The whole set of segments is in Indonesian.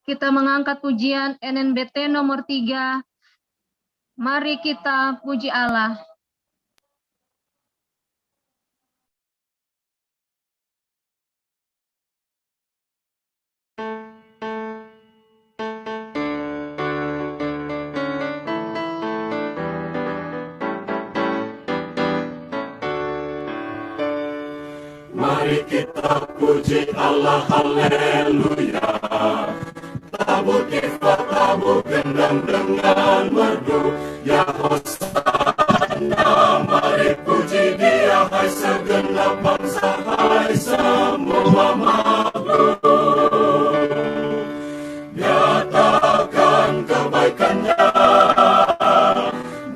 Kita mengangkat pujian NNBT nomor 3. Mari kita puji Allah. Mari kita puji Allah, haleluya. Tabur kifah, tabur gendang dengan merdu, ya Hosana. Mari puji Dia, hai segenap bangsa, hai semua makhluk. Nyatakan kebaikannya,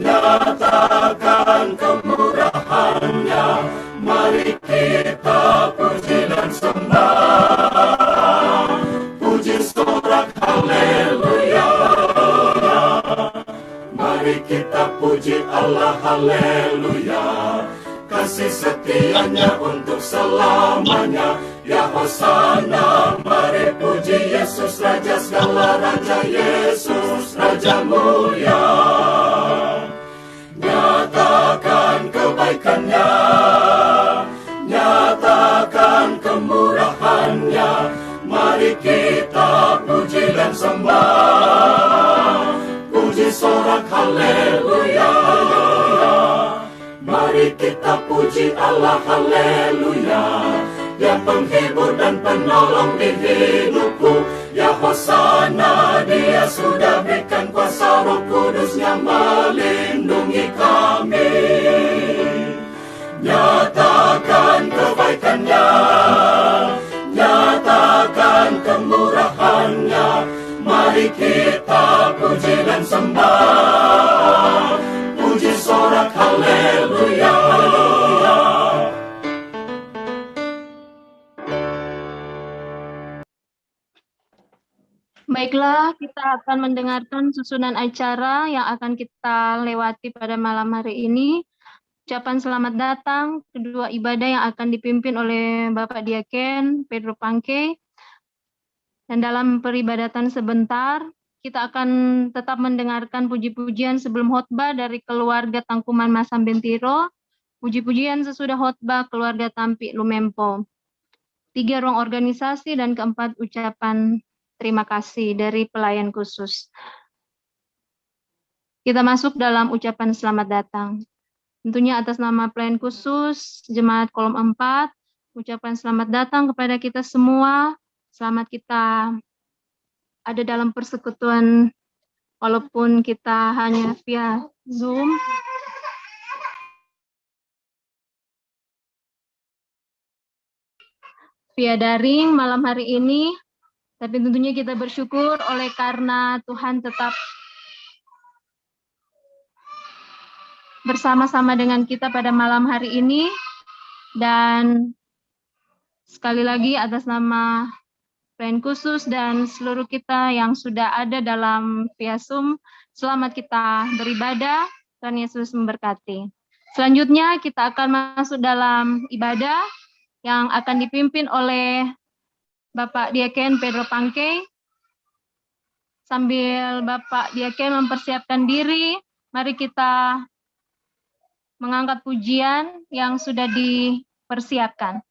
nyatakan kemurahannya. Mari kita puji dan sembah, puji sorak haleluya. Mari kita puji Allah, haleluya. Kasih setianya untuk selamanya, ya Hosana. Mari puji Yesus, Raja segala Raja, Yesus Raja mulia. Nyatakan kebaikannya, nyatakan kemurahannya. Mari kita puji dan sembah, puji sorak haleluya. Mari kita puji Allah, haleluya. Dia penghibur dan penolong di hidupku, ya Hosana. Dia sudah berikan kuasa, Roh Kudusnya melindungi kami. Nyatakan kebaikannya, nyatakan kemurahannya. Mari kita puji dan sembah, puji sorak haleluya. Baiklah, kita akan mendengarkan susunan acara yang akan kita lewati pada malam hari ini. Ucapan selamat datang, kedua ibadah yang akan dipimpin oleh Bapak Diaken Pedro Pangke. Dan dalam peribadatan sebentar, kita akan tetap mendengarkan puji-pujian sebelum khotbah dari keluarga Tangkuman Masam Bentiro, puji-pujian sesudah khotbah keluarga Tampi Lumempo. 3 ruang organisasi dan keempat ucapan terima kasih dari pelayan khusus. Kita masuk dalam ucapan selamat datang. Tentunya atas nama pelayan khusus Jemaat Kolom 4, ucapan selamat datang kepada kita semua. Selamat kita ada dalam persekutuan walaupun kita hanya via Zoom. Via daring malam hari ini. Tapi tentunya kita bersyukur oleh karena Tuhan tetap bersama-sama dengan kita pada malam hari ini. Dan sekali lagi atas nama pelayan khusus dan seluruh kita yang sudah ada dalam via Zoom, selamat kita beribadah, Tuhan Yesus memberkati. Selanjutnya kita akan masuk dalam ibadah yang akan dipimpin oleh Bapak Diaken Pedro Pangke. Sambil Bapak Diaken mempersiapkan diri, mari kita mengangkat pujian yang sudah dipersiapkan.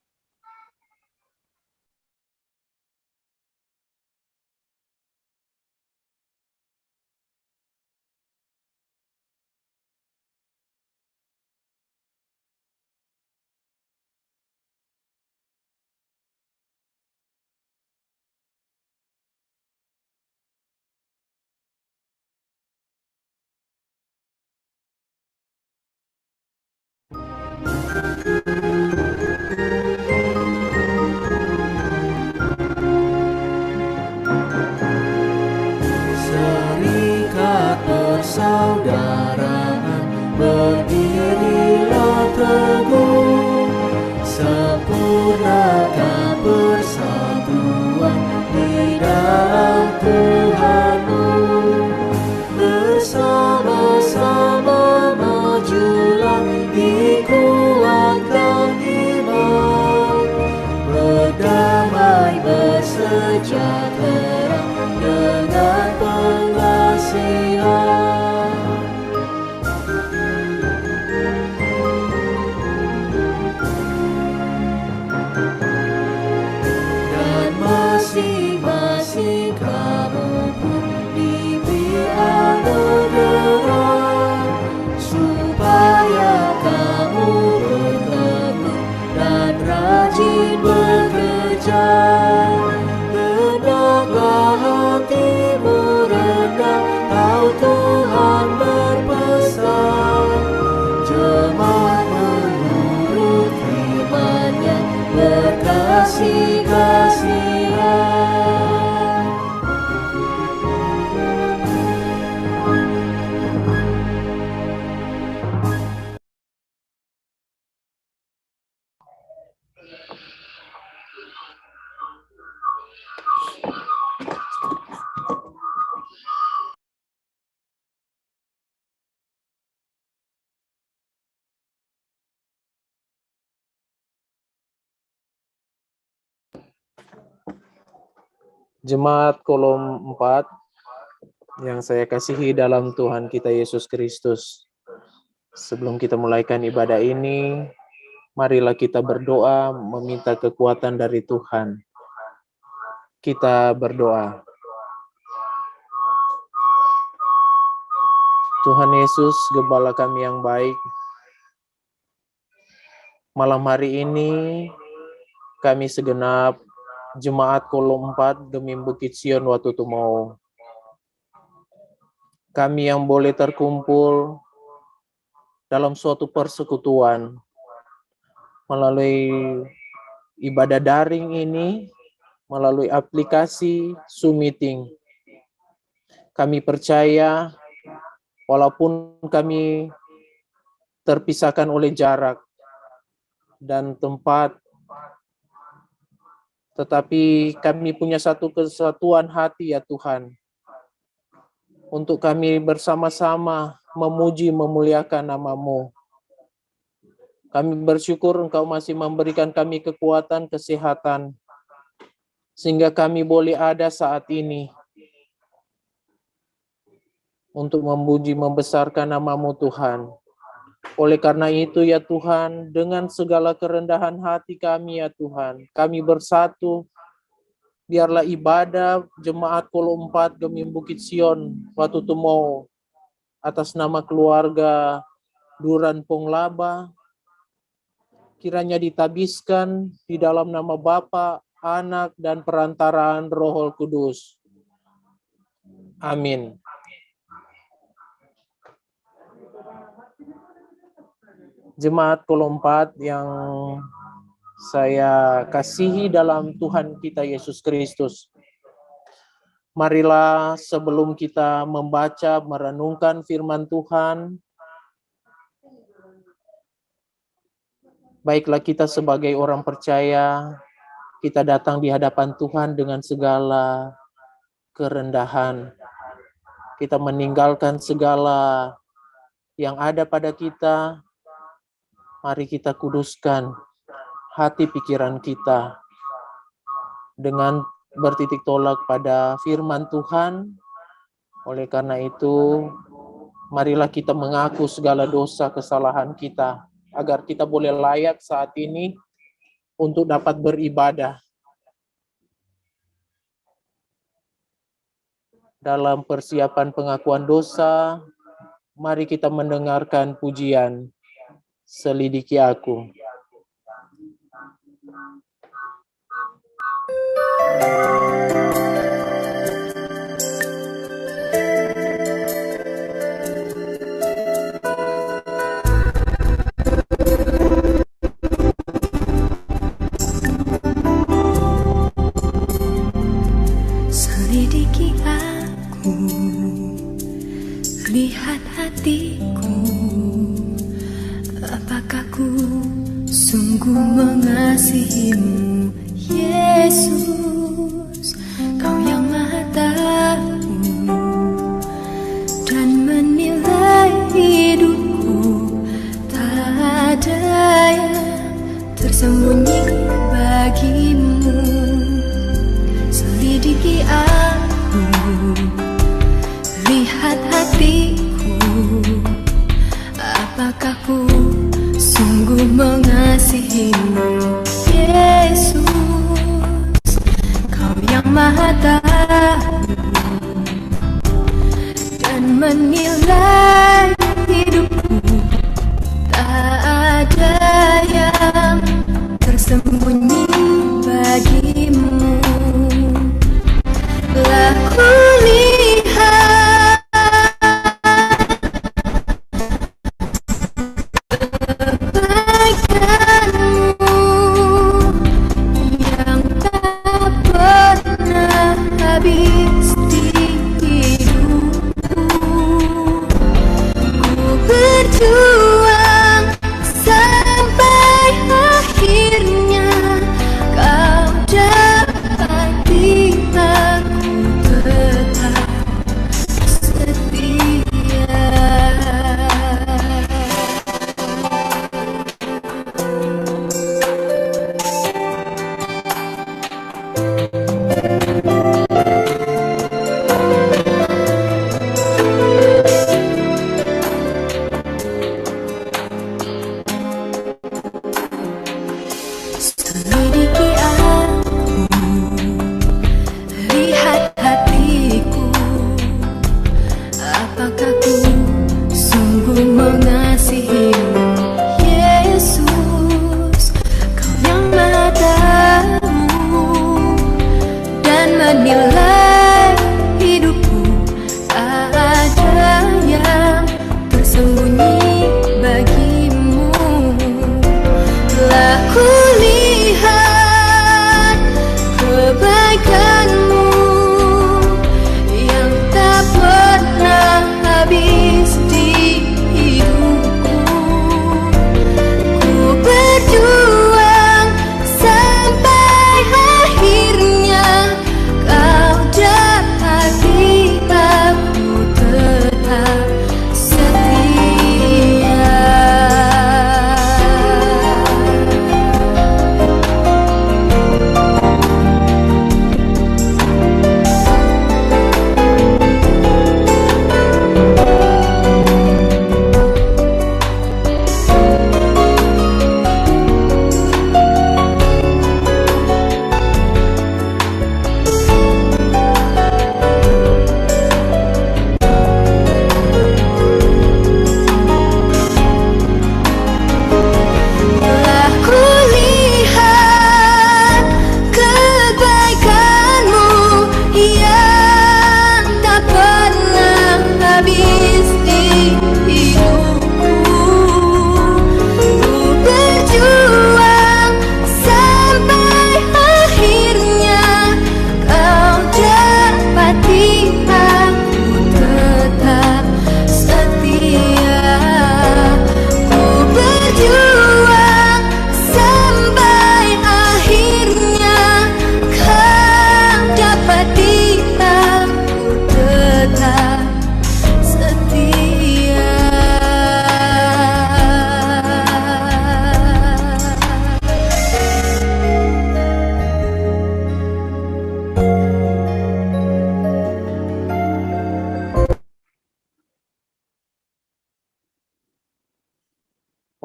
Serikat persaudaraan, berdirilah teguh, sempurnakan persatuan di dalam Tuhanmu. Bersama-sama majulah, dikuatkan iman, berdamai bersejahtera Jemaat Kolom 4 yang saya kasihi dalam Tuhan kita Yesus Kristus. Sebelum kita mulaikan ibadah ini, marilah kita berdoa meminta kekuatan dari Tuhan. Kita berdoa. Tuhan Yesus, Gembala kami yang baik, malam hari ini kami segenap Jemaat Kolom 4 Gemim Bukit Sion Watutumau, kami yang boleh terkumpul dalam suatu persekutuan melalui ibadah daring ini, melalui aplikasi Zoom Meeting. Kami percaya walaupun kami terpisahkan oleh jarak dan tempat, tetapi kami punya satu kesatuan hati ya Tuhan, untuk kami bersama-sama memuji memuliakan nama-Mu. Kami bersyukur Engkau masih memberikan kami kekuatan, kesehatan, sehingga kami boleh ada saat ini untuk memuji, membesarkan nama-Mu Tuhan. Oleh karena itu ya Tuhan, dengan segala kerendahan hati kami ya Tuhan, kami bersatu, biarlah ibadah Jemaat Kolom 4 Gemim Bukit Sion Watutumau atas nama keluarga Duran Ponglaba, kiranya ditabiskan di dalam nama Bapa, Anak, dan perantaraan Roh Kudus. Amin. Jemaat Kolom 4 yang saya kasihi dalam Tuhan kita Yesus Kristus, marilah sebelum kita membaca, merenungkan firman Tuhan, baiklah kita sebagai orang percaya, kita datang di hadapan Tuhan dengan segala kerendahan. Kita meninggalkan segala yang ada pada kita. Mari kita kuduskan hati pikiran kita dengan bertitik tolak pada firman Tuhan. Oleh karena itu, marilah kita mengaku segala dosa kesalahan kita, agar kita boleh layak saat ini untuk dapat beribadah. Dalam persiapan pengakuan dosa, mari kita mendengarkan pujian Selidiki Aku. Selidiki aku, lihat hatiku, apakah ku sungguh mengasihimu, Yesus, Kau yang Maha Tahu dan menilai hidupku, tak ada yang tersembunyi bagimu. Selidiki aku, lihat hatiku, apakah ku sungguh mengasihimu, Yesus, Kau yang Maha Tahu dan menilai hidupku, tak ada yang tersembunyi bagimu. Lah ku lihat kebaikan-Mu yang tak pernah habis di hidupku. Ku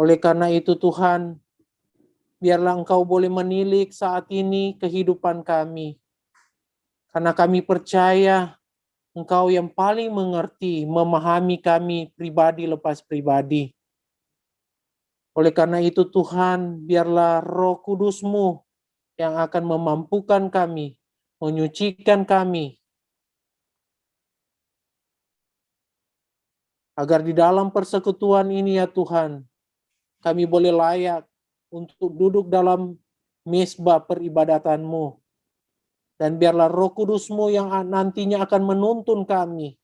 Oleh karena itu Tuhan, biarlah Engkau boleh menilik saat ini kehidupan kami. Karena kami percaya Engkau yang paling mengerti, memahami kami pribadi lepas pribadi. Oleh karena itu Tuhan, biarlah Roh Kudus-Mu yang akan memampukan kami, menyucikan kami, agar di dalam persekutuan ini ya Tuhan, kami boleh layak untuk duduk dalam mezbah peribadatan-Mu. Dan biarlah Roh Kudus-Mu yang nantinya akan menuntun kami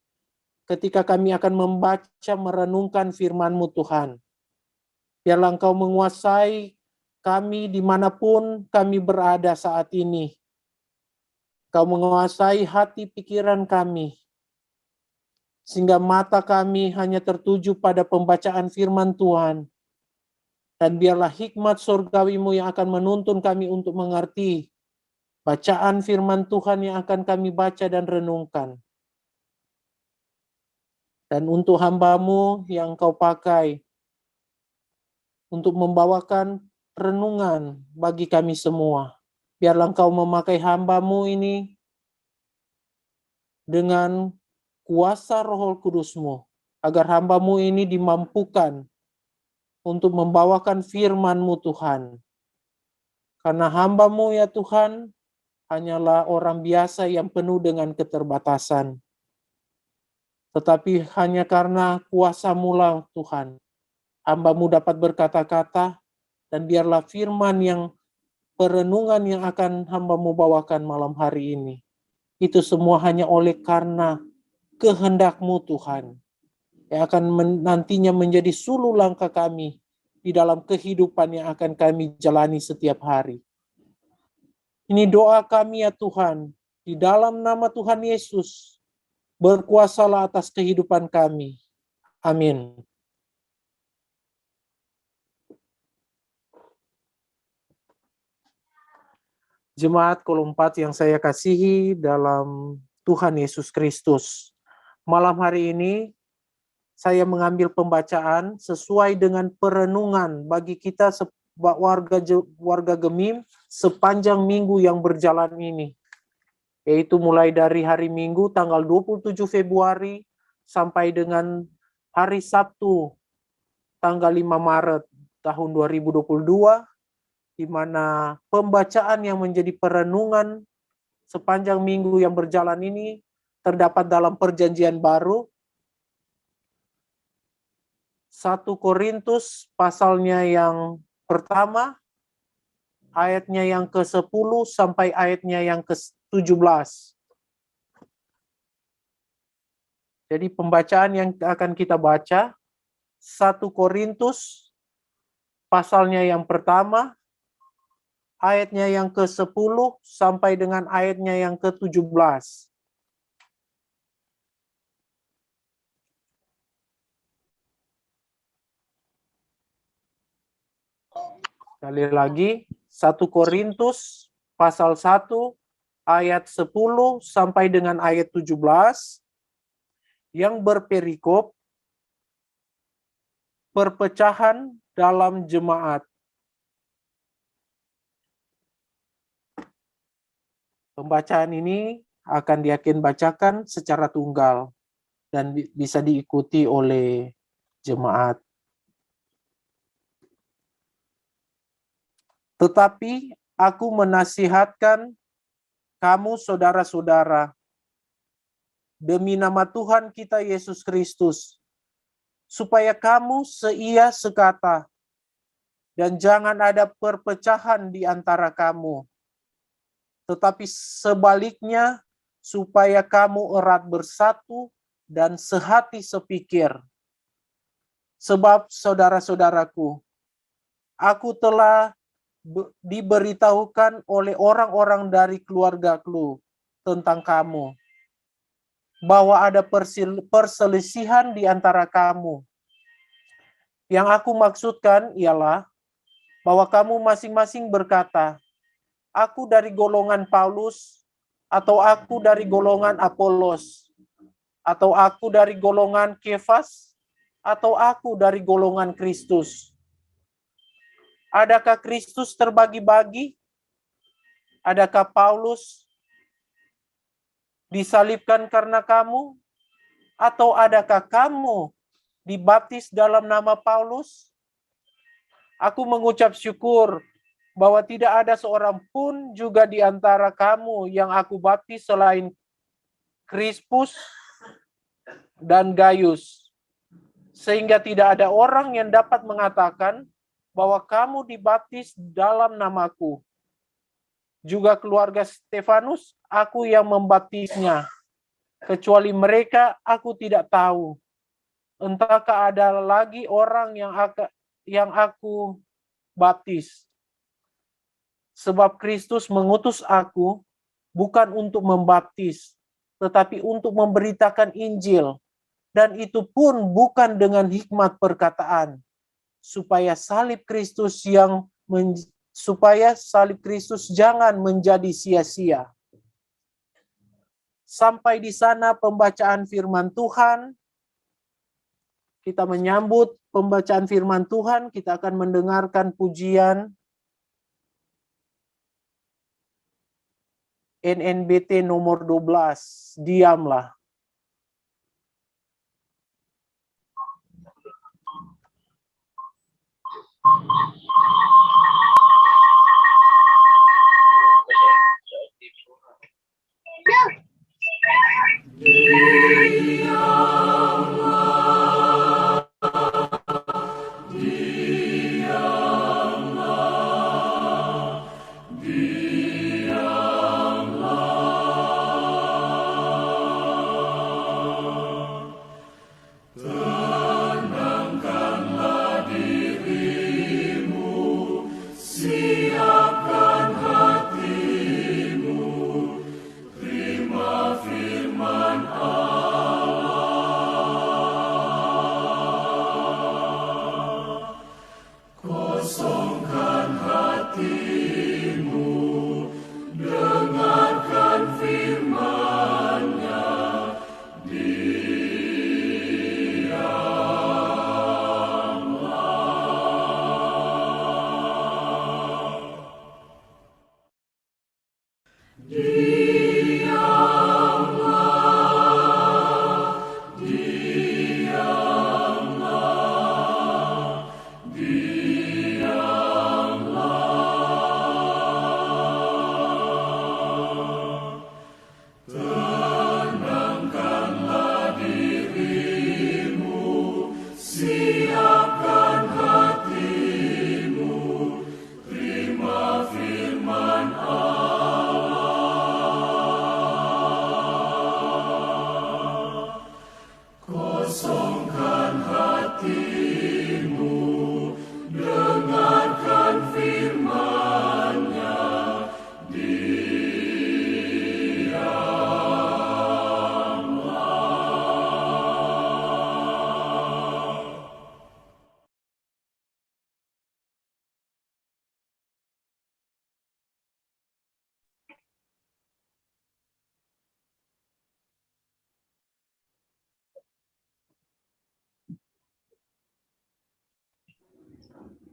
ketika kami akan membaca, merenungkan firman-Mu Tuhan. Biarlah Engkau menguasai kami dimanapun kami berada saat ini. Engkau menguasai hati pikiran kami, sehingga mata kami hanya tertuju pada pembacaan firman Tuhan. Dan biarlah hikmat surgawi-Mu yang akan menuntun kami untuk mengerti bacaan firman Tuhan yang akan kami baca dan renungkan. Dan untuk hamba-Mu yang Engkau pakai untuk membawakan renungan bagi kami semua. Biarlah Engkau memakai hamba-Mu ini dengan kuasa Roh Kudus-Mu, agar hamba-Mu ini dimampukan untuk membawakan firman-Mu Tuhan. Karena hamba-Mu ya Tuhan, hanyalah orang biasa yang penuh dengan keterbatasan. Tetapi hanya karena kuasa-Mu lah Tuhan, hamba-Mu dapat berkata-kata, dan biarlah firman yang perenungan yang akan hamba-Mu bawakan malam hari ini, itu semua hanya oleh karena kehendak-Mu Tuhan, yang akan nantinya menjadi sulu langkah kami di dalam kehidupan yang akan kami jalani setiap hari. Ini doa kami ya Tuhan, di dalam nama Tuhan Yesus, berkuasalah atas kehidupan kami. Amin. Jemaat Kolom 4 yang saya kasihi dalam Tuhan Yesus Kristus. Malam hari ini, saya mengambil pembacaan sesuai dengan perenungan bagi kita warga Gemim sepanjang minggu yang berjalan ini. Yaitu mulai dari hari Minggu tanggal 27 Februari sampai dengan hari Sabtu tanggal 5 Maret tahun 2022, di mana pembacaan yang menjadi perenungan sepanjang minggu yang berjalan ini terdapat dalam Perjanjian Baru, 1 Korintus pasalnya yang pertama, ayatnya yang ke-10 sampai ayatnya yang ke-17. Jadi pembacaan yang akan kita baca, 1 Korintus pasalnya yang pertama, ayatnya yang ke-10 sampai dengan ayatnya yang ke-17. Sekali lagi, 1 Korintus pasal 1 ayat 10 sampai dengan ayat 17 yang berperikop perpecahan dalam jemaat. Pembacaan ini akan Diaken bacakan secara tunggal dan bisa diikuti oleh jemaat. Tetapi aku menasihatkan kamu saudara-saudara, demi nama Tuhan kita Yesus Kristus, supaya kamu seia sekata, dan jangan ada perpecahan di antara kamu. Tetapi sebaliknya, supaya kamu erat bersatu dan sehati sepikir. Sebab saudara-saudaraku, aku telah diberitahukan oleh orang-orang dari keluargaku tentang kamu, bahwa ada perselisihan di antara kamu. Yang aku maksudkan ialah bahwa kamu masing-masing berkata, aku dari golongan Paulus, atau aku dari golongan Apolos, atau aku dari golongan Kefas, atau aku dari golongan Kristus. Adakah Kristus terbagi-bagi? Adakah Paulus disalibkan karena kamu? Atau adakah kamu dibaptis dalam nama Paulus? Aku mengucap syukur bahwa tidak ada seorang pun juga di antara kamu yang aku baptis selain Krispus dan Gaius. Sehingga tidak ada orang yang dapat mengatakan bahwa kamu dibaptis dalam namaku. Juga keluarga Stefanus, aku yang membaptisnya. Kecuali mereka, aku tidak tahu. Entahkah ada lagi orang yang aku baptis. Sebab Kristus mengutus aku bukan untuk membaptis, tetapi untuk memberitakan Injil. Dan itu pun bukan dengan hikmat perkataan, supaya salib Kristus jangan menjadi sia-sia. Sampai di sana pembacaan firman Tuhan. Kita menyambut pembacaan firman Tuhan, kita akan mendengarkan pujian NNBT nomor 12, Diamlah.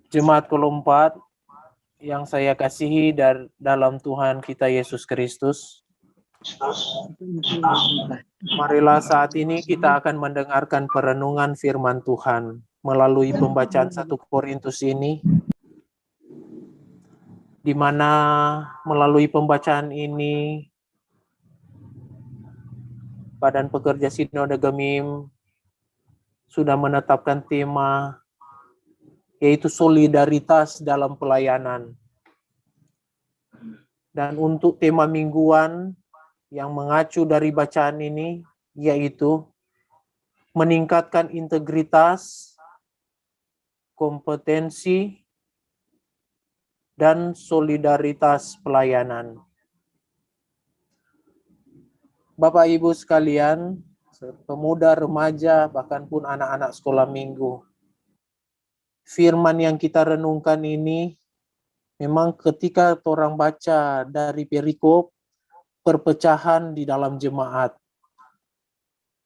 Jemaat ke-4 yang saya kasihi dalam Tuhan kita Yesus Kristus. Marilah saat ini kita akan mendengarkan perenungan firman Tuhan melalui pembacaan 1 Korintus ini, di mana melalui pembacaan ini Badan Pekerja Sinode Gemim sudah menetapkan tema, yaitu solidaritas dalam pelayanan. Dan untuk tema mingguan yang mengacu dari bacaan ini, yaitu meningkatkan integritas, kompetensi, dan solidaritas pelayanan. Bapak Ibu sekalian, pemuda, remaja, bahkan pun anak-anak sekolah minggu, firman yang kita renungkan ini memang ketika orang baca dari perikop perpecahan di dalam jemaat,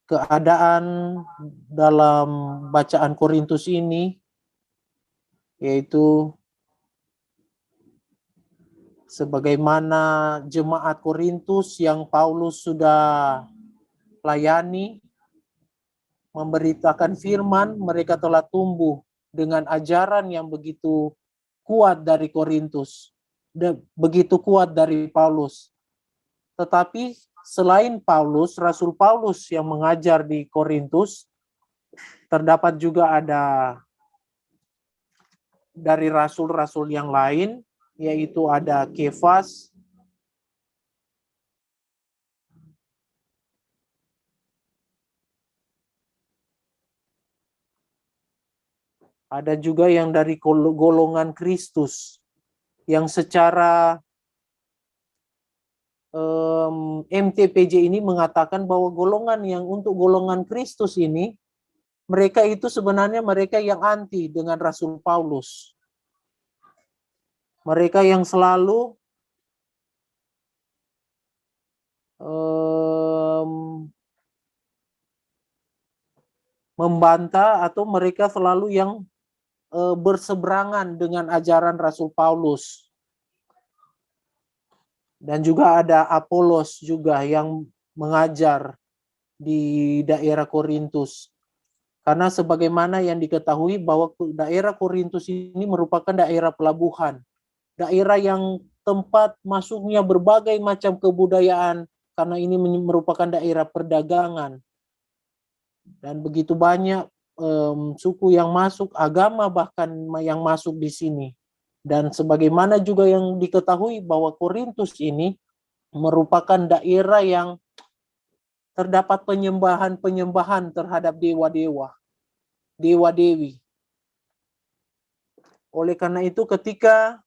keadaan dalam bacaan Korintus ini yaitu sebagaimana jemaat Korintus yang Paulus sudah layani, memberitakan firman, mereka telah tumbuh dengan ajaran yang begitu kuat dari Korintus, begitu kuat dari Paulus. Tetapi selain Paulus, Rasul Paulus yang mengajar di Korintus, terdapat juga ada dari rasul-rasul yang lain, yaitu ada Kefas, ada juga yang dari golongan Kristus, yang secara MTPJ ini mengatakan bahwa golongan yang untuk golongan Kristus ini, mereka itu sebenarnya mereka yang anti dengan Rasul Paulus. Mereka yang selalu membantah, atau mereka selalu yang berseberangan dengan ajaran Rasul Paulus. Dan juga ada Apolos juga yang mengajar di daerah Korintus. Karena sebagaimana yang diketahui bahwa daerah Korintus ini merupakan daerah pelabuhan. Daerah yang tempat masuknya berbagai macam kebudayaan, karena ini merupakan daerah perdagangan. Dan begitu banyak suku yang masuk, agama bahkan yang masuk di sini. Dan sebagaimana juga yang diketahui bahwa Korintus ini merupakan daerah yang terdapat penyembahan-penyembahan terhadap dewa-dewa, dewa-dewi. Oleh karena itu ketika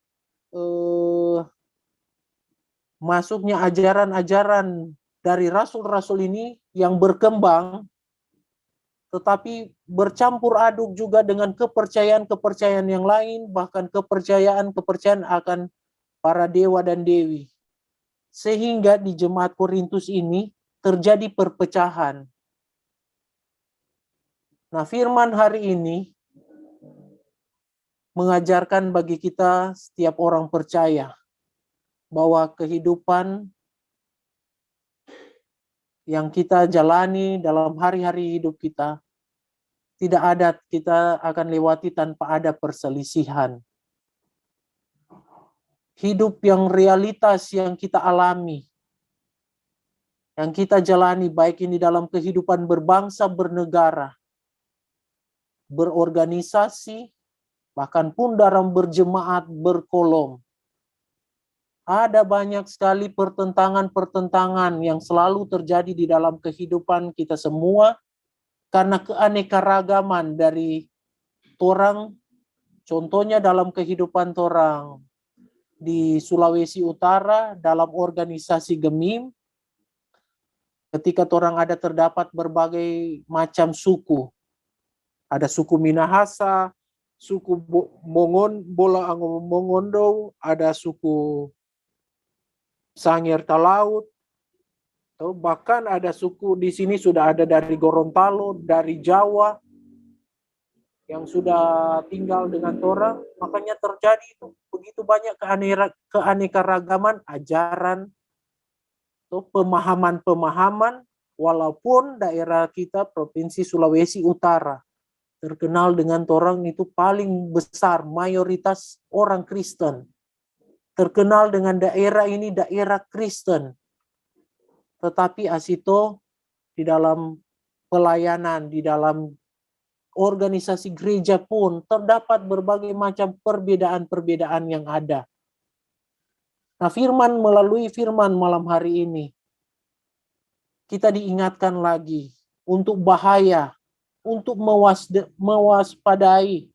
masuknya ajaran-ajaran dari rasul-rasul ini yang berkembang, tetapi bercampur aduk juga dengan kepercayaan-kepercayaan yang lain, bahkan kepercayaan-kepercayaan akan para dewa dan dewi. Sehingga di jemaat Korintus ini terjadi perpecahan. Nah, firman hari ini mengajarkan bagi kita setiap orang percaya bahwa kehidupan yang kita jalani dalam hari-hari hidup kita, tidak ada kita akan lewati tanpa ada perselisihan. Hidup yang realitas yang kita alami, yang kita jalani, baik ini dalam kehidupan berbangsa, bernegara, berorganisasi, bahkan pun dalam berjemaat, berkolom. Ada banyak sekali pertentangan-pertentangan yang selalu terjadi di dalam kehidupan kita semua, karena keanekaragaman dari torang. Contohnya dalam kehidupan torang di Sulawesi Utara, dalam organisasi GEMIM, ketika torang ada terdapat berbagai macam suku. Ada suku Minahasa, suku Mongondo, ada suku Sangir Talaut, bahkan ada suku di sini sudah ada dari Gorontalo, dari Jawa, yang sudah tinggal dengan torang. Makanya terjadi itu begitu banyak keanekaragaman ajaran, pemahaman-pemahaman, walaupun daerah kita Provinsi Sulawesi Utara terkenal dengan torang itu paling besar, mayoritas orang Kristen. Terkenal dengan daerah ini daerah Kristen. Tetapi asito di dalam pelayanan, di dalam organisasi gereja pun terdapat berbagai macam perbedaan-perbedaan yang ada. Nah, melalui firman malam hari ini, kita diingatkan lagi untuk bahaya, untuk mewaspadai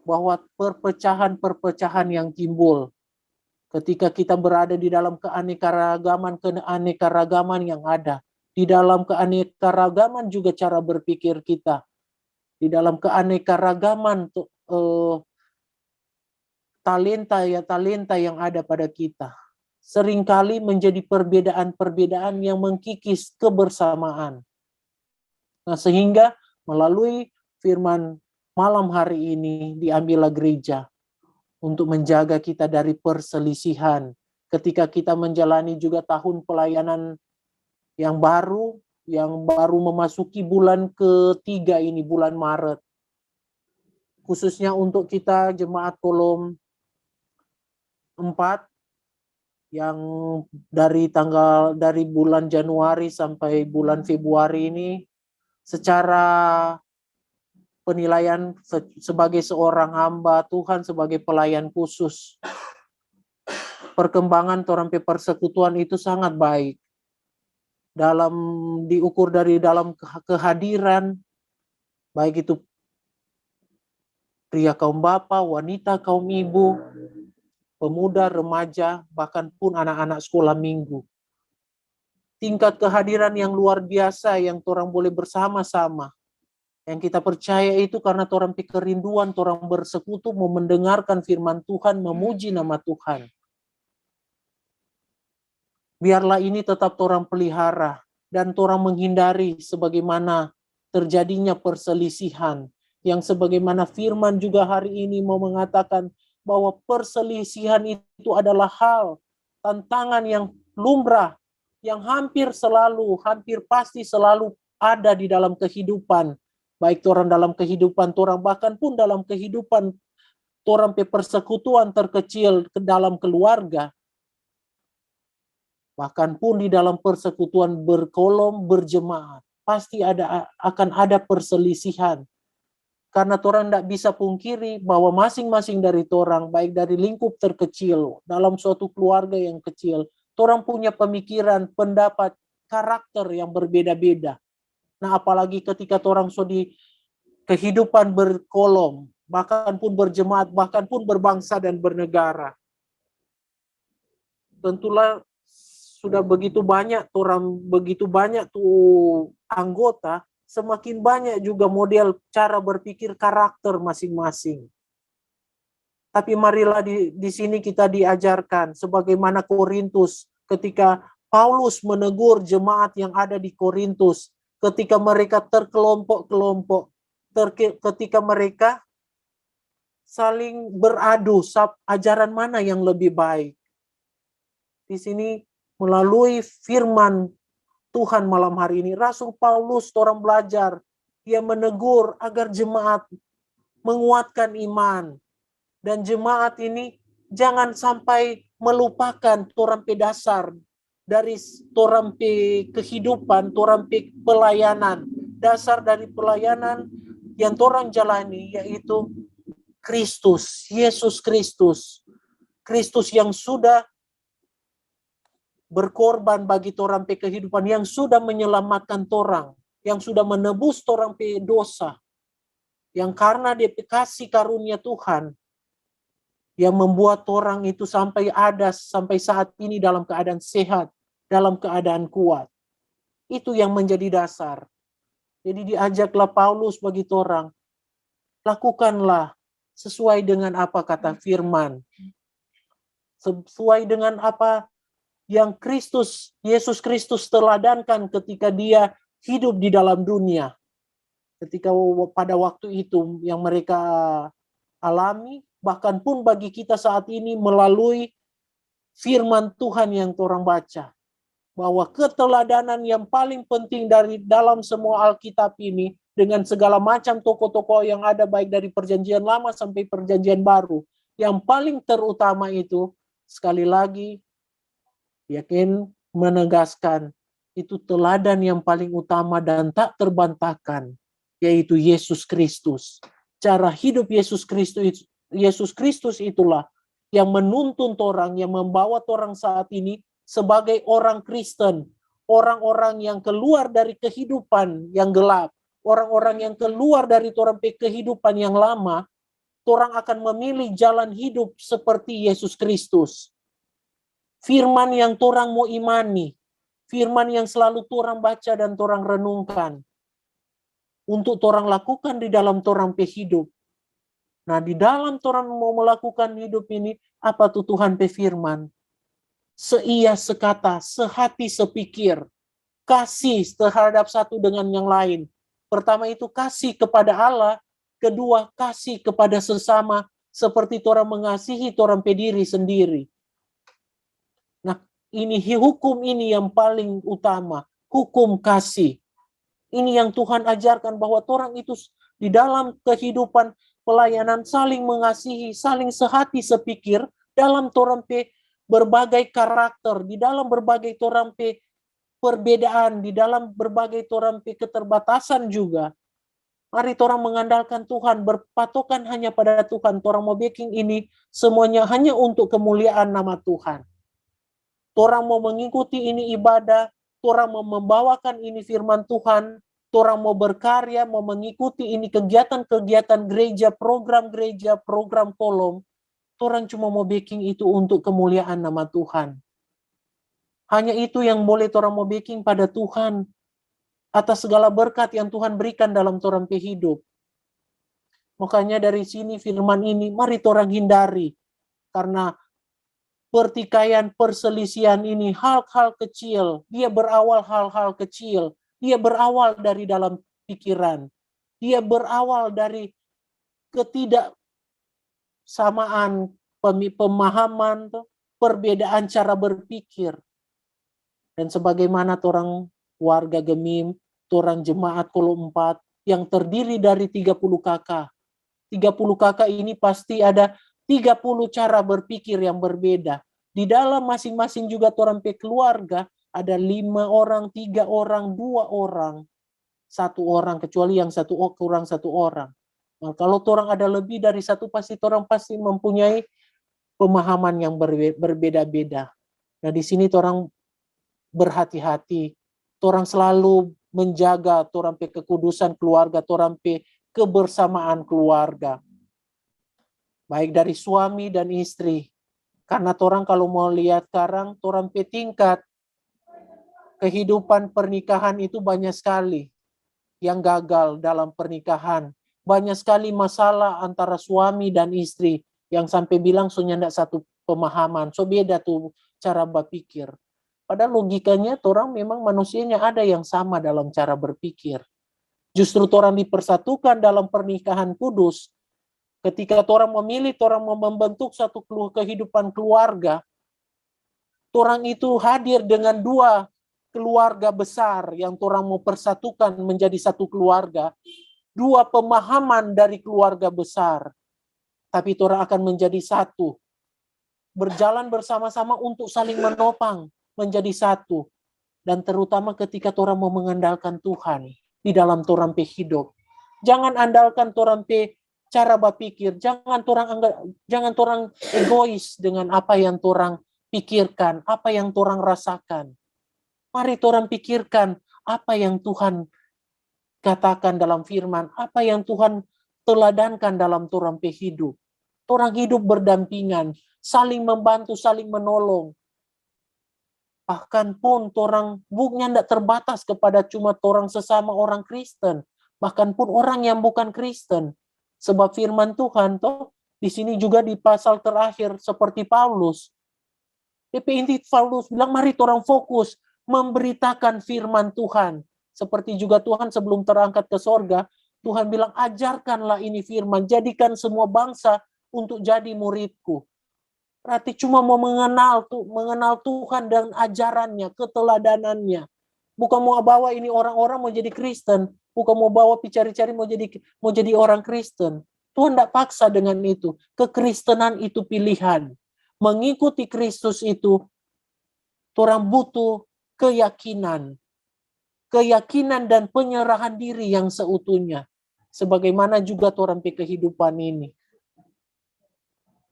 bahwa perpecahan-perpecahan yang timbul ketika kita berada di dalam keanekaragaman yang ada. Di dalam keanekaragaman juga cara berpikir kita. Di dalam keanekaragaman talenta yang ada pada kita. Seringkali menjadi perbedaan-perbedaan yang mengkikis kebersamaan. Nah, sehingga melalui firman malam hari ini diambillah gereja untuk menjaga kita dari perselisihan. Ketika kita menjalani juga tahun pelayanan yang baru memasuki bulan ketiga ini, bulan Maret. Khususnya untuk kita jemaat Kolom 4 yang dari bulan Januari sampai bulan Februari ini, secara penilaian sebagai seorang hamba Tuhan, sebagai pelayan khusus, perkembangan torang persekutuan itu sangat baik. Diukur dari dalam kehadiran, baik itu pria kaum bapak, wanita kaum ibu, pemuda, remaja, bahkan pun anak-anak sekolah minggu. Tingkat kehadiran yang luar biasa yang torang boleh bersama-sama. Yang kita percaya itu karena torang kerinduan, torang bersekutu, mau mendengarkan firman Tuhan, memuji nama Tuhan. Biarlah ini tetap torang pelihara dan torang menghindari sebagaimana terjadinya perselisihan. Yang sebagaimana firman juga hari ini mau mengatakan bahwa perselisihan itu adalah hal, tantangan yang lumrah, yang hampir pasti selalu ada di dalam kehidupan. Baik torang dalam kehidupan torang, bahkan pun dalam kehidupan torang persekutuan terkecil ke dalam keluarga. Bahkan pun di dalam persekutuan berkolom, berjemaat, pasti akan ada perselisihan. Karena torang tidak bisa pungkiri bahwa masing-masing dari torang, baik dari lingkup terkecil, dalam suatu keluarga yang kecil, torang punya pemikiran, pendapat, karakter yang berbeda-beda. Nah, apalagi ketika torang di kehidupan berkolom, bahkan pun berjemaat, bahkan pun berbangsa dan bernegara. Tentulah sudah begitu banyak tuh anggota, semakin banyak juga model cara berpikir karakter masing-masing. Tapi marilah di sini kita diajarkan sebagaimana Korintus, ketika Paulus menegur jemaat yang ada di Korintus, ketika mereka terkelompok-kelompok, ketika mereka saling beradu ajaran mana yang lebih baik. Di sini melalui firman Tuhan malam hari ini, Rasul Paulus orang belajar, dia menegur agar jemaat menguatkan iman. Dan jemaat ini jangan sampai melupakan torang dasar dari torang kehidupan, torang pelayanan. Dasar dari pelayanan yang torang jalani yaitu Kristus, Yesus Kristus. Kristus yang sudah berkorban bagi torang kehidupan, yang sudah menyelamatkan torang, yang sudah menebus torang dosa, yang karena dia kasih karunia Tuhan, yang membuat torang itu sampai saat ini dalam keadaan sehat, dalam keadaan kuat. Itu yang menjadi dasar. Jadi diajaklah Paulus bagi torang, lakukanlah sesuai dengan apa kata firman, sesuai dengan apa yang Yesus Kristus teladankan ketika dia hidup di dalam dunia. Ketika pada waktu itu yang mereka alami, bahkan pun bagi kita saat ini melalui firman Tuhan yang torang baca. Bahwa keteladanan yang paling penting dari dalam semua Alkitab ini, dengan segala macam tokoh-tokoh yang ada baik dari perjanjian lama sampai perjanjian baru, yang paling terutama itu, sekali lagi, yakin menegaskan itu teladan yang paling utama dan tak terbantahkan, yaitu Yesus Kristus. Cara hidup Yesus Kristus itulah yang menuntun orang, yang membawa orang saat ini sebagai orang Kristen, orang-orang yang keluar dari kehidupan yang gelap, orang-orang yang keluar dari kehidupan yang lama, orang akan memilih jalan hidup seperti Yesus Kristus. Firman yang torang mau imani, firman yang selalu torang baca dan torang renungkan, untuk torang lakukan di dalam torang hidup. Nah, di dalam torang mau melakukan hidup ini, apa tuh Tuhan firman? Seia sekata, sehati sepikir, kasih terhadap satu dengan yang lain. Pertama itu kasih kepada Allah, kedua kasih kepada sesama, seperti torang mengasihi torang pe diri sendiri. Nah, ini hukum ini yang paling utama, hukum kasih. Ini yang Tuhan ajarkan bahwa torang itu di dalam kehidupan pelayanan saling mengasihi, saling sehati sepikir dalam torang pe berbagai karakter, di dalam berbagai torang pe perbedaan, di dalam berbagai torang pe keterbatasan juga. Mari torang mengandalkan Tuhan, berpatokan hanya pada Tuhan. Torang mau baking ini semuanya hanya untuk kemuliaan nama Tuhan. Torang mau mengikuti ini ibadah, torang mau membawakan ini firman Tuhan, torang mau berkarya, mau mengikuti ini kegiatan-kegiatan gereja, program kolom. Torang cuma mau baking itu untuk kemuliaan nama Tuhan. Hanya itu yang boleh torang mau baking pada Tuhan. Atas segala berkat yang Tuhan berikan dalam torang pe hidup. Makanya dari sini firman ini, mari torang hindari. Karena pertikaian, perselisihan ini, hal-hal kecil. Dia berawal hal-hal kecil. Dia berawal dari dalam pikiran. Dia berawal dari ketidaksamaan pemahaman, perbedaan cara berpikir. Dan sebagaimana torang warga Gemim, torang jemaat Kolom 4 yang terdiri dari 30 kakak. 30 kakak ini pasti ada 30 cara berpikir yang berbeda. Di dalam masing-masing juga torang pe keluarga ada 5 orang, 3 orang, 2 orang, 1 orang, kecuali yang kurang 1 orang. Nah, kalau torang ada lebih dari 1 pasti torang pasti mempunyai pemahaman yang berbeda-beda. Nah, di sini torang berhati-hati. Torang selalu menjaga torang pe kekudusan keluarga, torang pe kebersamaan keluarga. Baik dari suami dan istri. Karena torang kalau mau lihat sekarang, torang pe tingkat kehidupan pernikahan itu banyak sekali yang gagal dalam pernikahan. Banyak sekali masalah antara suami dan istri yang sampai bilang soalnya tidak satu pemahaman. So beda tuh cara berpikir. Padahal logikanya torang memang manusianya ada yang sama dalam cara berpikir. Justru torang dipersatukan dalam pernikahan kudus. Ketika torang memilih, torang mau membentuk satu kehidupan keluarga. Torang itu hadir dengan 2 keluarga besar yang torang mau persatukan menjadi satu keluarga. 2 pemahaman dari keluarga besar. Tapi torang akan menjadi satu. Berjalan bersama-sama untuk saling menopang. Menjadi satu. Dan terutama ketika torang mau mengandalkan Tuhan di dalam torang pe hidup. Jangan andalkan torang pe cara berpikir. Jangan torang egois dengan apa yang torang pikirkan, apa yang torang rasakan. Mari torang pikirkan apa yang Tuhan katakan dalam firman, apa yang Tuhan teladankan dalam torang pe hidup. Torang hidup berdampingan, saling membantu, saling menolong. Bahkan pun torang bukannya tidak terbatas kepada cuma torang sesama orang Kristen, bahkan pun orang yang bukan Kristen. Sebab firman Tuhan toh di sini juga di pasal terakhir seperti Paulus. Inti Paulus bilang mari torang fokus memberitakan firman Tuhan. Seperti juga Tuhan sebelum terangkat ke sorga, Tuhan bilang ajarkanlah ini firman, jadikan semua bangsa untuk jadi muridku. Berarti cuma mau mengenal Tuhan dan ajarannya, keteladanannya. Bukan mau bawa ini orang-orang mau jadi Kristen, bukan mau bawa cari-cari mau jadi orang Kristen. Tuhan tidak paksa dengan itu. Kekristenan itu pilihan. Mengikuti Kristus itu, orang butuh keyakinan. Keyakinan dan penyerahan diri yang seutuhnya. Sebagaimana juga orang pe kehidupan ini.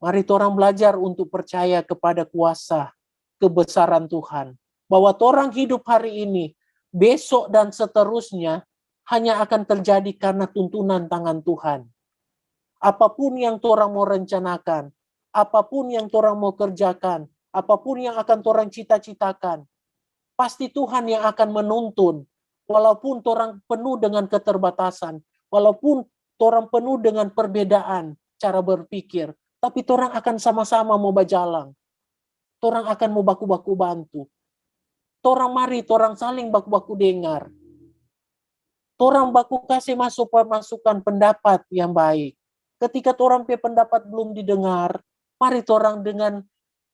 Mari orang belajar untuk percaya kepada kuasa kebesaran Tuhan. Bahwa orang hidup hari ini, besok dan seterusnya hanya akan terjadi karena tuntunan tangan Tuhan. Apapun yang orang mau rencanakan, apapun yang orang mau kerjakan, apapun yang akan orang cita-citakan, pasti Tuhan yang akan menuntun. Walaupun orang penuh dengan keterbatasan, walaupun orang penuh dengan perbedaan cara berpikir, tapi orang akan sama-sama mau berjalan. Orang akan mau baku-baku bantu. Orang mari, orang saling baku-baku dengar. Orang baku kasih masukan pendapat yang baik. Ketika torang pe pendapat belum didengar, mari torang dengan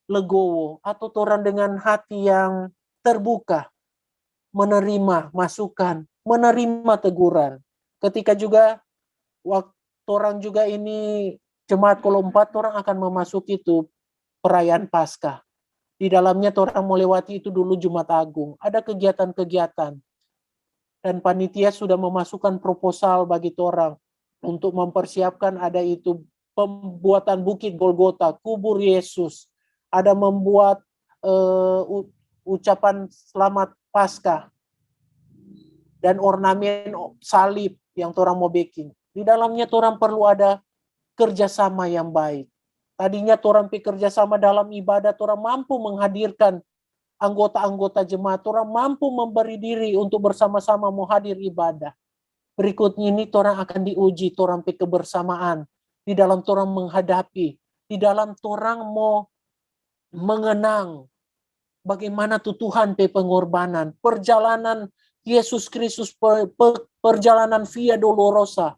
legowo atau torang dengan hati yang terbuka menerima masukan, menerima teguran. Ketika juga waktu torang juga ini jemaat Kolo 4, torang akan memasuki itu perayaan Paskah. Di dalamnya torang melewati itu dulu Jumat Agung. Ada kegiatan-kegiatan. Dan panitia sudah memasukkan proposal bagi torang untuk mempersiapkan ada itu pembuatan Bukit Golgota, kubur Yesus. Ada membuat ucapan selamat Paskah dan ornamen salib yang torang mau bikin. Di dalamnya torang perlu ada kerjasama yang baik. Tadinya torang kerjasama dalam ibadah, torang mampu menghadirkan anggota-anggota jemaat, torang mampu memberi diri untuk bersama-sama mau hadir ibadah. Berikutnya ini torang akan diuji, torang kebersamaan, di dalam torang menghadapi, di dalam torang mau mengenang bagaimana Tuhan pengorbanan, perjalanan Yesus Kristus, perjalanan Via Dolorosa,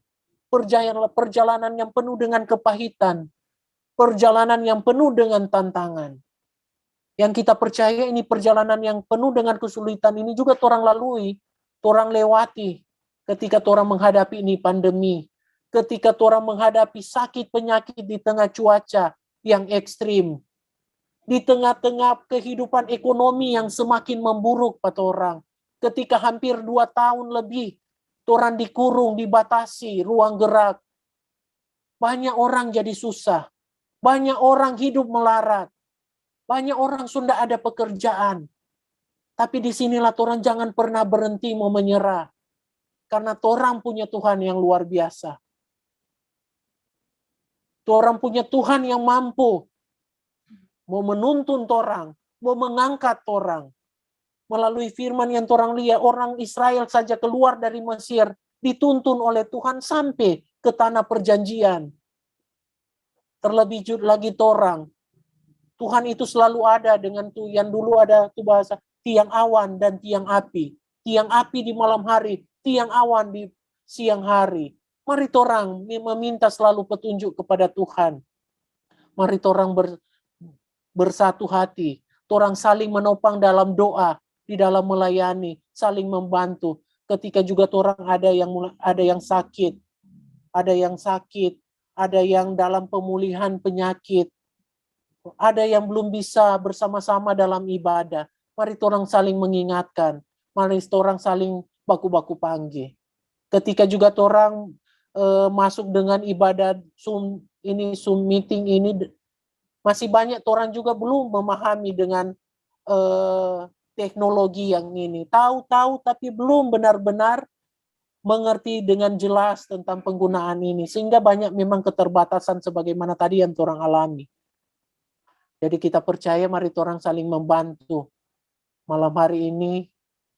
perjalanan yang penuh dengan kepahitan, perjalanan yang penuh dengan tantangan. Yang kita percaya ini perjalanan yang penuh dengan kesulitan ini juga torang lalui, torang lewati ketika torang menghadapi ini pandemi, ketika torang menghadapi sakit penyakit di tengah cuaca yang ekstrim, di tengah-tengah kehidupan ekonomi yang semakin memburuk pada orang. Ketika hampir 2 tahun lebih, torang dikurung, dibatasi ruang gerak. Banyak orang jadi susah. Banyak orang hidup melarat. Banyak orang sudah ada pekerjaan. Tapi disinilah torang jangan pernah berhenti mau menyerah. Karena torang punya Tuhan yang luar biasa. Torang punya Tuhan yang mampu mau menuntun torang, mau mengangkat torang. Melalui firman yang torang lihat, orang Israel saja keluar dari Mesir, dituntun oleh Tuhan sampai ke tanah perjanjian. Terlebih lagi torang. Tuhan itu selalu ada dengan tuh yang dulu ada tuh bahasa tiang awan dan tiang api. Tiang api di malam hari, tiang awan di siang hari. Mari torang meminta selalu petunjuk kepada Tuhan. Mari torang bersatu hati. Torang saling menopang dalam doa, di dalam melayani, saling membantu. Ketika juga torang ada yang sakit, ada yang dalam pemulihan penyakit, ada yang belum bisa bersama-sama dalam ibadah. Mari torang saling mengingatkan, mari torang saling baku-baku panggil. Ketika juga torang masuk dengan ibadah Zoom meeting ini, masih banyak orang juga belum memahami dengan teknologi yang ini. Tahu tapi belum benar-benar mengerti dengan jelas tentang penggunaan ini. Sehingga banyak memang keterbatasan sebagaimana tadi yang orang alami. Jadi kita percaya mari orang saling membantu. Malam hari ini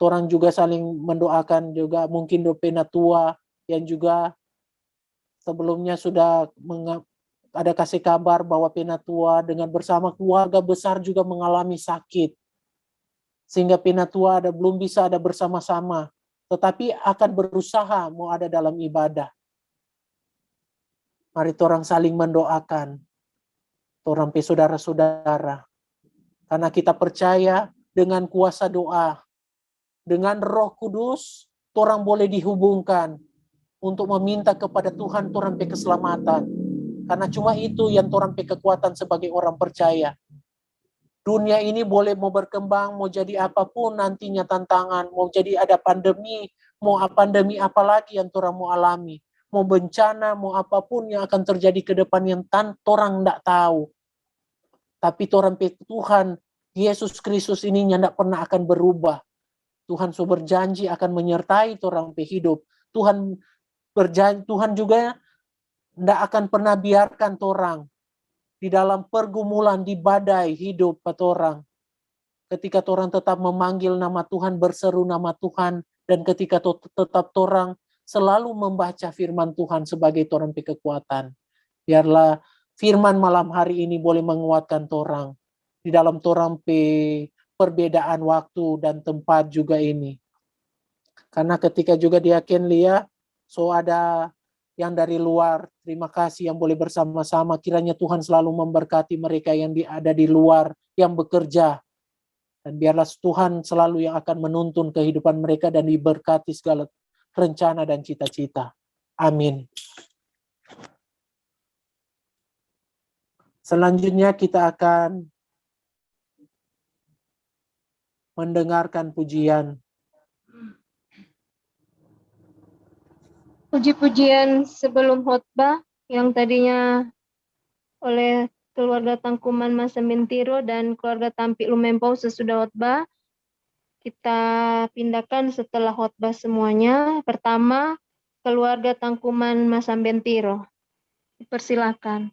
orang juga saling mendoakan juga mungkin do penatua yang juga sebelumnya sudah ada kasih kabar bahwa penatua dengan bersama keluarga besar juga mengalami sakit. Sehingga penatua belum bisa ada bersama-sama. Tetapi akan berusaha mau ada dalam ibadah. Mari orang saling mendoakan. Orang saudara-saudara. Karena kita percaya dengan kuasa doa. Dengan Roh Kudus, orang boleh dihubungkan. Untuk meminta kepada Tuhan orang keselamatan. Karena cuma itu yang orang kekuatan sebagai orang percaya. Dunia ini boleh mau berkembang, mau jadi apapun nantinya tantangan, mau jadi ada pandemi, mau pandemi apa lagi yang orang mau alami, mau bencana, mau apapun yang akan terjadi ke depan yang orang tidak tahu. Tapi orang Tuhan, Yesus Kristus ini tidak pernah akan berubah. Tuhan sudah berjanji akan menyertai orang hidup. Tuhan berjanji, Tuhan juga tidak akan pernah biarkan orang di dalam pergumulan, di badai hidup orang. Ketika orang tetap memanggil nama Tuhan, berseru nama Tuhan, dan ketika tetap orang selalu membaca firman Tuhan sebagai orang kekuatan. Biarlah firman malam hari ini boleh menguatkan orang di dalam orang perbedaan waktu dan tempat juga ini. Karena ketika juga diaken lihat, so ada yang dari luar, terima kasih yang boleh bersama-sama. Kiranya Tuhan selalu memberkati mereka yang ada di luar, yang bekerja. Dan biarlah Tuhan selalu yang akan menuntun kehidupan mereka dan diberkati segala rencana dan cita-cita. Amin. Selanjutnya kita akan mendengarkan pujian. Puji-pujian sebelum khotbah yang tadinya oleh keluarga Tangkuman Masa Mentiro dan keluarga Tampik Lumempau sesudah khotbah, kita pindahkan setelah khotbah semuanya. Pertama, keluarga Tangkuman Masa Mentiro. Persilakan.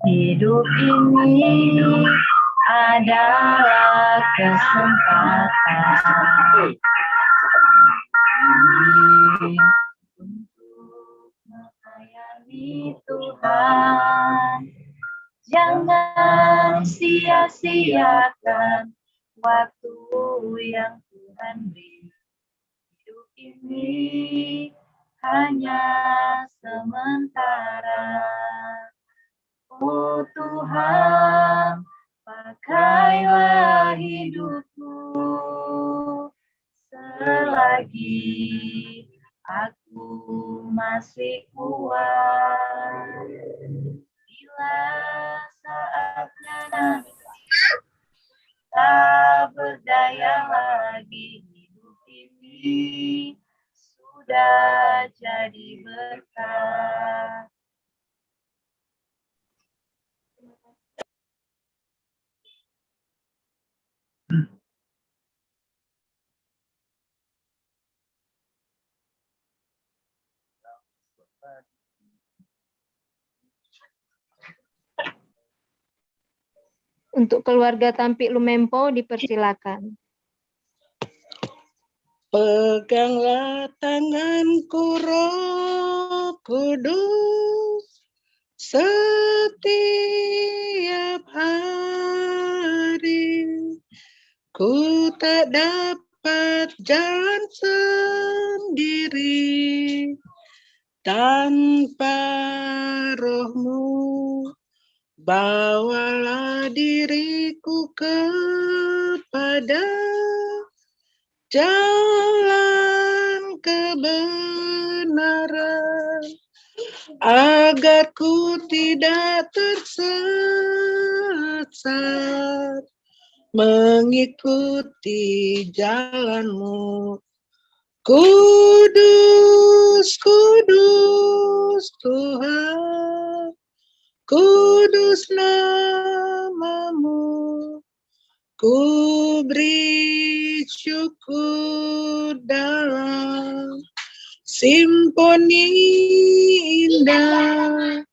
Hidup ini adalah kesempatan untuk melayani Tuhan. Jangan sia-siakan waktu yang Tuhan beri. Hidup ini hanya sementara. Oh Tuhan, pakailah hidupku selagi aku masih kuat. Bila saatnya nanti tak berdaya lagi, hidup ini sudah jadi berkah. Untuk keluarga Tampik Lumempau dipersilakan. Peganglah tanganku Roh Kudus setiap hari. Ku tak dapat jalan sendiri tanpa Roh-Mu. Bawalah diriku kepada jalan kebenaran, agar ku tidak tersesat mengikuti jalan-Mu. Kudus, kudus Tuhan, kudus nama-Mu. Ku beri syukur dalam simponi indah,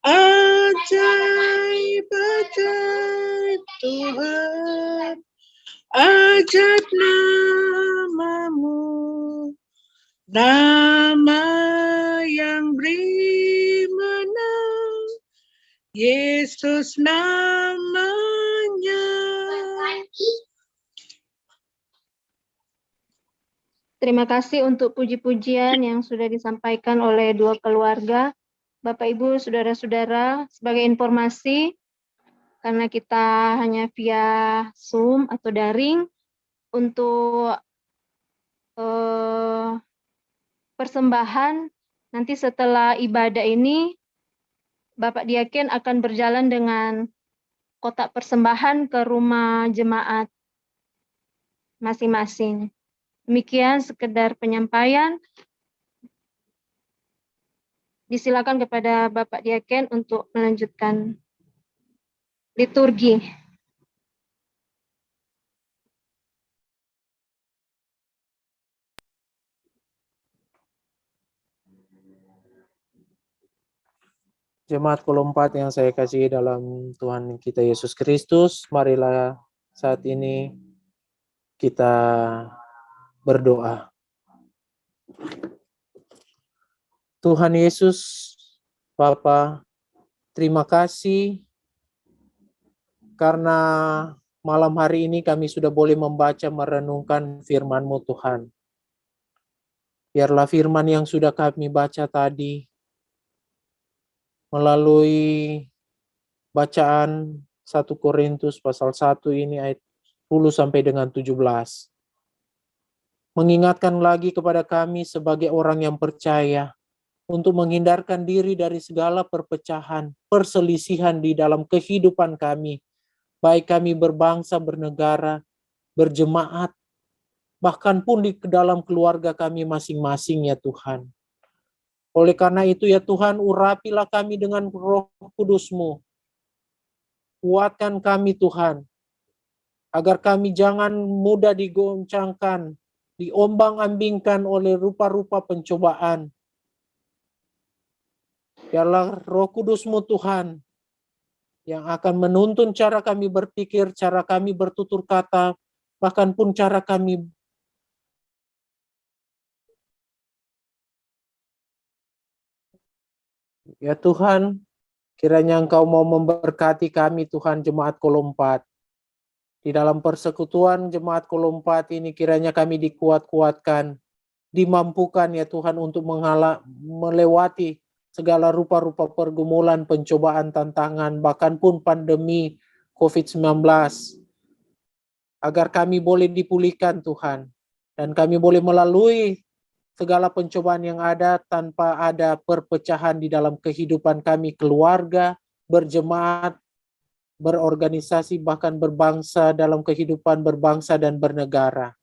ajaib-ajaib Tuhan, ajaib nama-Mu, nama yang beri menang, Yesus namanya. Terima kasih untuk puji-pujian yang sudah disampaikan oleh dua keluarga. Bapak, Ibu, Saudara-saudara, sebagai informasi, karena kita hanya via Zoom atau daring, untuk persembahan, nanti setelah ibadah ini, Bapak Diaken akan berjalan dengan kotak persembahan ke rumah jemaat masing-masing. Demikian sekedar penyampaian. Disilakan kepada Bapak Diaken untuk melanjutkan liturgi. Jemaat Kolompat yang saya kasih dalam Tuhan kita Yesus Kristus, marilah saat ini kita berdoa. Tuhan Yesus, Bapa, terima kasih karena malam hari ini kami sudah boleh membaca merenungkan firman-Mu Tuhan. Biarlah firman yang sudah kami baca tadi melalui bacaan 1 Korintus pasal 1 ini ayat 10 sampai dengan 17. Mengingatkan lagi kepada kami sebagai orang yang percaya untuk menghindarkan diri dari segala perpecahan, perselisihan di dalam kehidupan kami, baik kami berbangsa, bernegara, berjemaat, bahkan pun di dalam keluarga kami masing-masing ya Tuhan. Oleh karena itu ya Tuhan, urapilah kami dengan Roh Kudus-Mu. Kuatkan kami Tuhan, agar kami jangan mudah digoncangkan, diombang-ambingkan oleh rupa-rupa pencobaan. Biarlah Roh Kudus-Mu Tuhan yang akan menuntun cara kami berpikir, cara kami bertutur kata, bahkan pun cara kami ya Tuhan, kiranya Engkau mau memberkati kami Tuhan Jemaat Kolom 4. Di dalam persekutuan Jemaat Kolom 4 ini kiranya kami dikuat-kuatkan, dimampukan ya Tuhan untuk melewati segala rupa-rupa pergumulan, pencobaan, tantangan, bahkan pun pandemi COVID-19. Agar kami boleh dipulihkan Tuhan, dan kami boleh melalui segala pencobaan yang ada tanpa ada perpecahan di dalam kehidupan kami, keluarga, berjemaat, berorganisasi, bahkan berbangsa dalam kehidupan berbangsa dan bernegara.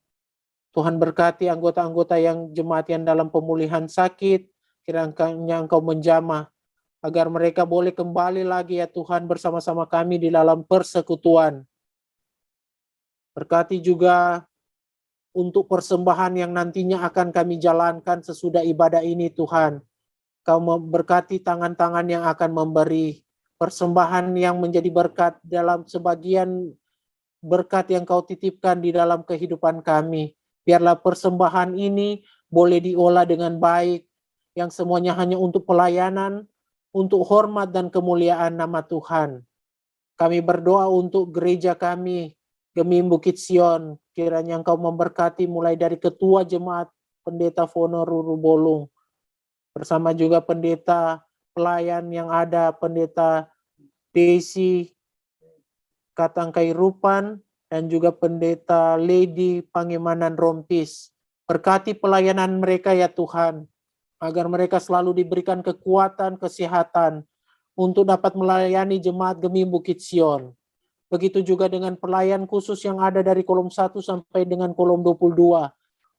Tuhan berkati anggota-anggota yang jemaat yang dalam pemulihan sakit, kiranya Engkau menjamah, agar mereka boleh kembali lagi ya Tuhan bersama-sama kami di dalam persekutuan. Berkati juga untuk persembahan yang nantinya akan kami jalankan sesudah ibadah ini Tuhan. Kau memberkati tangan-tangan yang akan memberi persembahan yang menjadi berkat dalam sebagian berkat yang Kau titipkan di dalam kehidupan kami. Biarlah persembahan ini boleh diolah dengan baik, yang semuanya hanya untuk pelayanan, untuk hormat dan kemuliaan nama Tuhan. Kami berdoa untuk gereja kami, Gemim Bukit Sion, kiranya Engkau memberkati mulai dari ketua jemaat Pendeta Fono Ruru Bolung, bersama juga pendeta pelayan yang ada, Pendeta Desi Katangkai Rupan, dan juga Pendeta Lady Pangemanan Rompis. Berkati pelayanan mereka ya Tuhan, agar mereka selalu diberikan kekuatan, kesehatan, untuk dapat melayani jemaat Gemim Bukit Sion. Begitu juga dengan pelayan khusus yang ada dari kolom 1 sampai dengan kolom 22.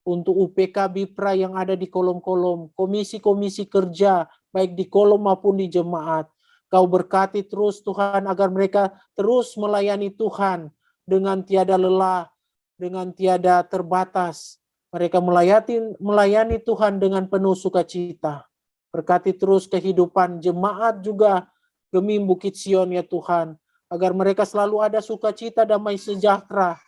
Untuk UPK Bipra yang ada di kolom-kolom, komisi-komisi kerja, baik di kolom maupun di jemaat. Kau berkati terus Tuhan, agar mereka terus melayani Tuhan dengan tiada lelah, dengan tiada terbatas. Mereka melayani Tuhan dengan penuh sukacita. Berkati terus kehidupan jemaat juga Gemim Bukit Sion ya Tuhan, agar mereka selalu ada sukacita, damai sejahtera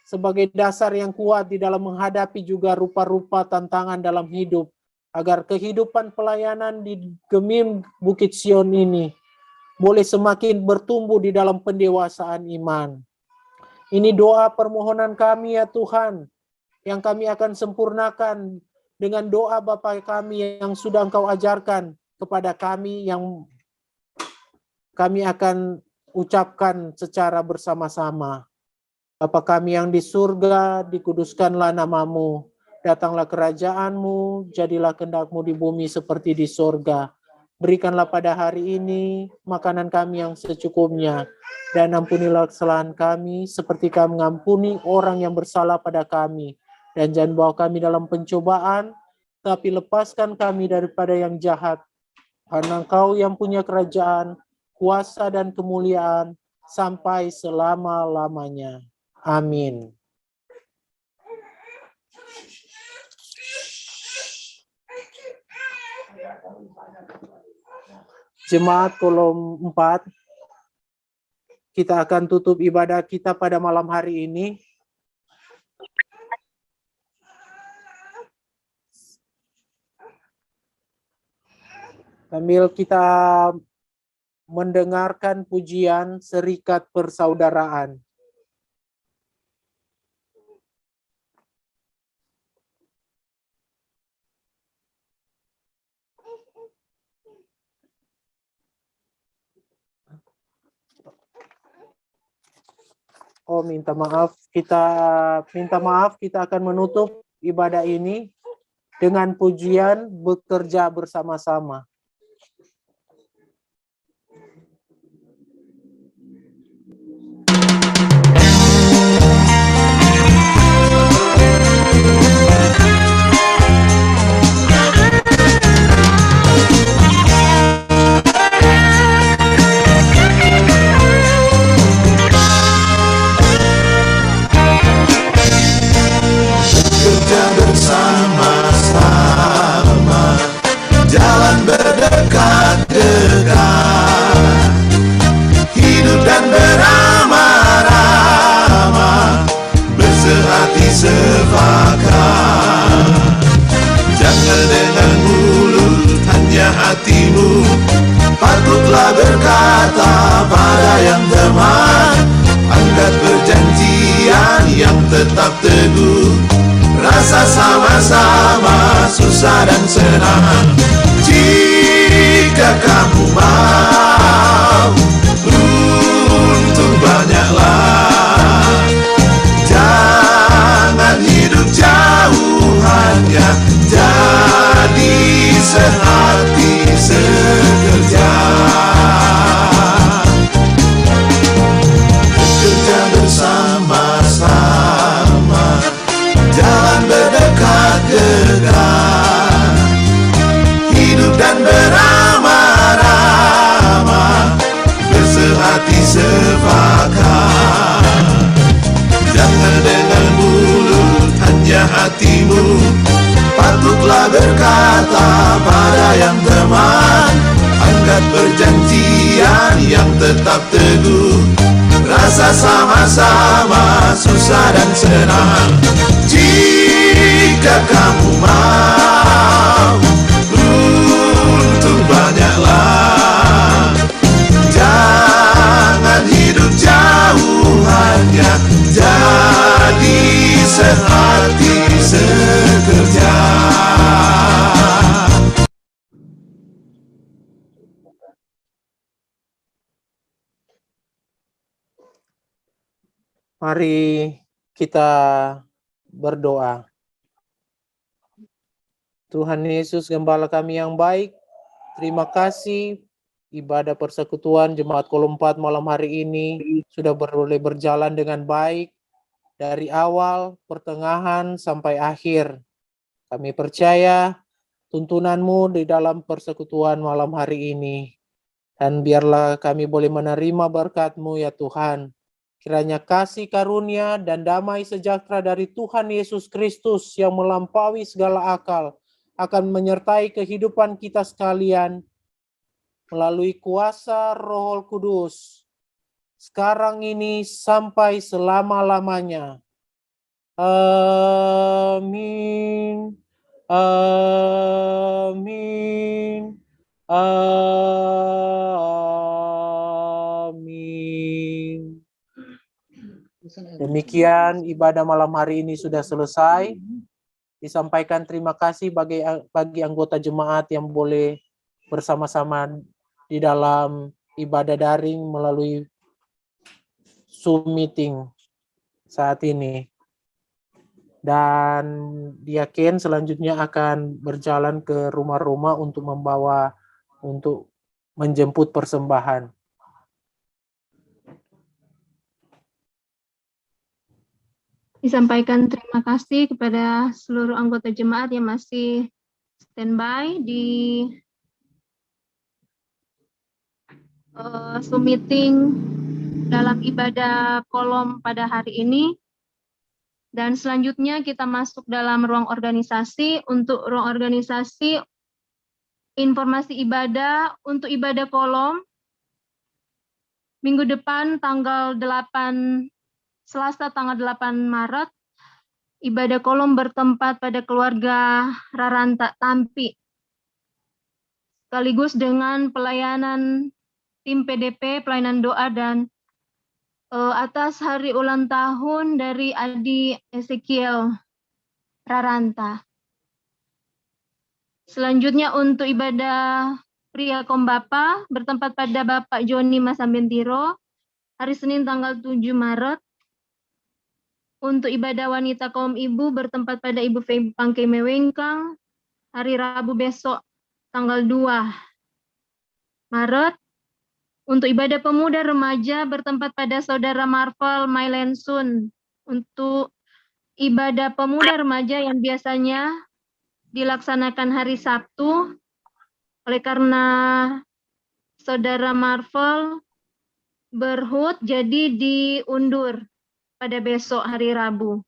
sebagai dasar yang kuat di dalam menghadapi juga rupa-rupa tantangan dalam hidup, agar kehidupan pelayanan di Gemim Bukit Sion ini boleh semakin bertumbuh di dalam pendewasaan iman. Ini doa permohonan kami ya Tuhan, yang kami akan sempurnakan dengan doa Bapa kami yang sudah Engkau ajarkan kepada kami, yang kami akan ucapkan secara bersama-sama. Bapa kami yang di surga, dikuduskanlah nama-Mu, datanglah kerajaan-Mu, jadilah kehendak-Mu di bumi seperti di surga. Berikanlah pada hari ini makanan kami yang secukupnya, dan ampunilah kesalahan kami seperti kami mengampuni orang yang bersalah pada kami. Dan jangan bawa kami dalam pencobaan, tapi lepaskan kami daripada yang jahat. Karena Engkau yang punya kerajaan, kuasa dan kemuliaan sampai selama-lamanya. Amin. Jemaat kolom 4, kita akan tutup ibadah kita pada malam hari ini. Sambil kita mendengarkan pujian Serikat Persaudaraan. Oh, minta maaf, kita akan menutup ibadah ini dengan pujian bekerja bersama-sama. Bekerja bersama-sama, jalan berdekat-dekat, hidup dan beramah-ramah, bersehati sepakat. Jangan dengan mulut, hanya hatimu, patutlah berkata pada yang teman. Angkat perjanjian yang tetap teguh, rasa sama-sama susah dan senang. Jika kamu mau untung banyaklah, jangan hidup jauhannya, jadi sehati sekerja. Bekerja bersama-sama, jalan berdekat-dekat, hidup dan beramah-ramah, bersehati sepakat. Jangan dengan mulut, hanya hatimu, patutlah berkata pada yang teman. Angkat perjanjian yang tetap teguh, rasa sama-sama susah dan senang. Jika kamu mau untung banyaklah, jangan hidup jauhannya, jadi sehati sekerja. Mari kita berdoa. Tuhan Yesus, Gembala kami yang baik, terima kasih ibadah persekutuan Jemaat Kolom 4 malam hari ini sudah boleh berjalan dengan baik dari awal, pertengahan, sampai akhir. Kami percaya tuntunan-Mu di dalam persekutuan malam hari ini. Dan biarlah kami boleh menerima berkat-Mu ya Tuhan. Kiranya kasih karunia dan damai sejahtera dari Tuhan Yesus Kristus yang melampaui segala akal akan menyertai kehidupan kita sekalian melalui kuasa Roh Kudus sekarang ini sampai selama-lamanya. Amin. Amin. Amin. Demikian ibadah malam hari ini sudah selesai. Disampaikan terima kasih bagi anggota jemaat yang boleh bersama-sama di dalam ibadah daring melalui Zoom meeting saat ini. Dan diaken selanjutnya akan berjalan ke rumah-rumah untuk menjemput persembahan. Disampaikan terima kasih kepada seluruh anggota jemaat yang masih standby di Zoom meeting dalam ibadah kolom pada hari ini. Dan selanjutnya kita masuk dalam ruang organisasi. Untuk ruang organisasi, informasi ibadah untuk ibadah kolom minggu depan tanggal 8 Selasa tanggal 8 Maret, ibadah kolom bertempat pada keluarga Raranta Tampi. sekaligus dengan pelayanan tim PDP, pelayanan doa dan atas hari ulang tahun dari Adi Ezekiel Raranta. Selanjutnya untuk ibadah pria kaum Bapa bertempat pada Bapak Joni Masambentiro hari Senin tanggal 7 Maret. Untuk ibadah wanita kaum ibu bertempat pada Ibu Feby Pangkei Mewengkang hari Rabu besok tanggal 2 Maret. Untuk ibadah pemuda remaja bertempat pada Saudara Marvel Mailensun. Untuk ibadah pemuda remaja yang biasanya dilaksanakan hari Sabtu, oleh karena Saudara Marvel berhut, jadi diundur pada besok hari Rabu,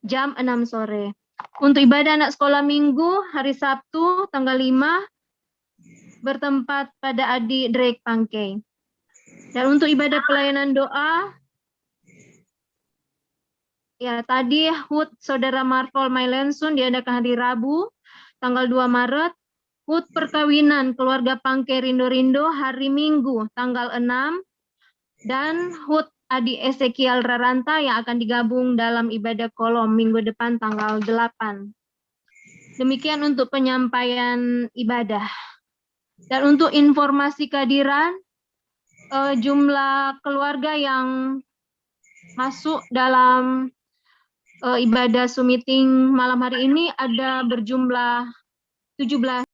jam 6 sore. Untuk ibadah anak sekolah minggu, hari Sabtu, tanggal 5, bertempat pada Adik Drake Pangkei. Dan untuk ibadah pelayanan doa, ya tadi HUT Saudara Marvel Mailensun diadakan hari Rabu, tanggal 2 Maret. HUT perkawinan keluarga Pangkei Rindo-Rindo hari Minggu, tanggal 6. Dan HUT Adi Ezekiel Raranta yang akan digabung dalam ibadah kolom minggu depan, tanggal 8. Demikian untuk penyampaian ibadah. Dan untuk informasi kehadiran, jumlah keluarga yang masuk dalam ibadah Zoom meeting malam hari ini ada berjumlah 17